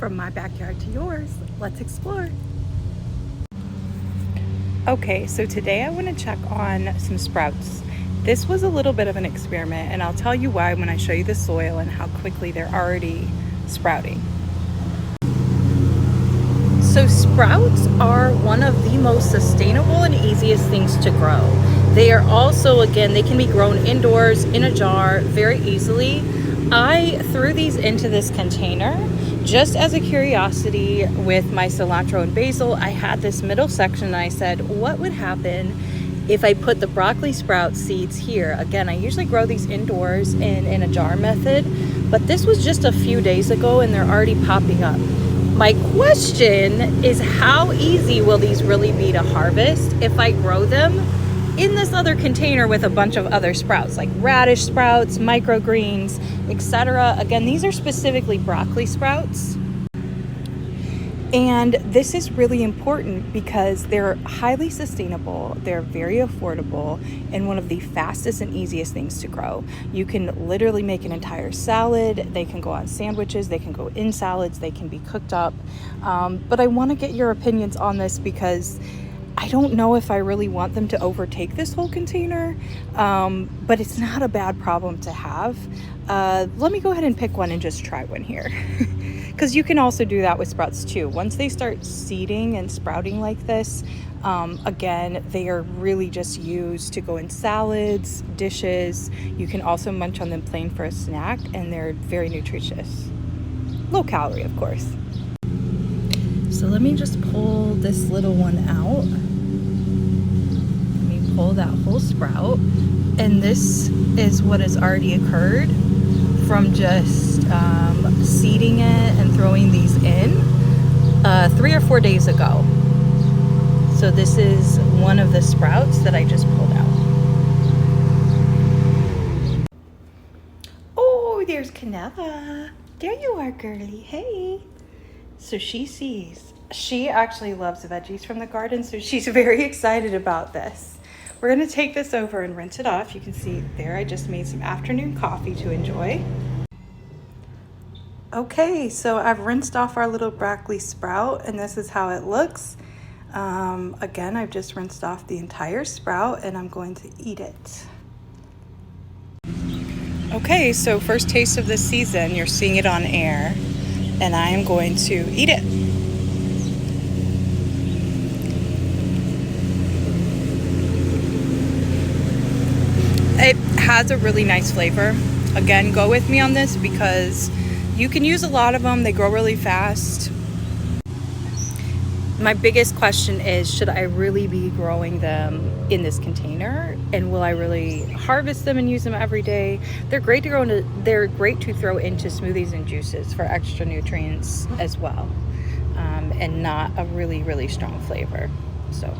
from my backyard to yours. Let's explore. Okay, so today I want to check on some sprouts. This was a little bit of an experiment, and I'll tell you why when I show you the soil and how quickly they're already sprouting. So sprouts are one of the most sustainable and easiest things to grow. They are also, again, they can be grown indoors in a jar very easily. I threw these into this container just as a curiosity with my cilantro and basil. I had this middle section and I said, what would happen if I put the broccoli sprout seeds here? Again, I usually grow these indoors in a jar method, but this was just a few days ago and they're already popping up. My question is, how easy will these really be to harvest if I grow them in this other container with a bunch of other sprouts like radish sprouts, microgreens, etc. Again, these are specifically broccoli sprouts. And this is really important because they're highly sustainable, they're very affordable, and one of the fastest and easiest things to grow. You can literally make an entire salad. They can go on sandwiches, they can go in salads, they can be cooked up. But I want to get your opinions on this because I don't know if I really want them to overtake this whole container, but it's not a bad problem to have. Let me go ahead and pick one and just try one here. Because you can also do that with sprouts too. Once they start seeding and sprouting like this, again, they are really just used to go in salads, dishes. You can also munch on them plain for a snack, and they're very nutritious. Low calorie, of course. So let me just pull this little one out. Let me pull that whole sprout. And this is what has already occurred from just seeding it and throwing these in 3 or 4 days ago. So this is one of the sprouts that I just pulled out. Oh, there's Caneva. There you are, girly. Hey. So she actually loves veggies from the garden, so she's very excited about this. We're gonna take this over and rinse it off. You can see there I just made some afternoon coffee to enjoy. Okay, so I've rinsed off our little broccoli sprout and this is how it looks. Again, I've just rinsed off the entire sprout and I'm going to eat it. Okay, so first taste of the season, you're seeing it on air, and I am going to eat it. It has a really nice flavor. Again, go with me on this because you can use a lot of them. They grow really fast. My biggest question is, should I really be growing them in this container? And will I really harvest them and use them every day? They're great to they're great to throw into smoothies and juices for extra nutrients as well. And not a really, really strong flavor. So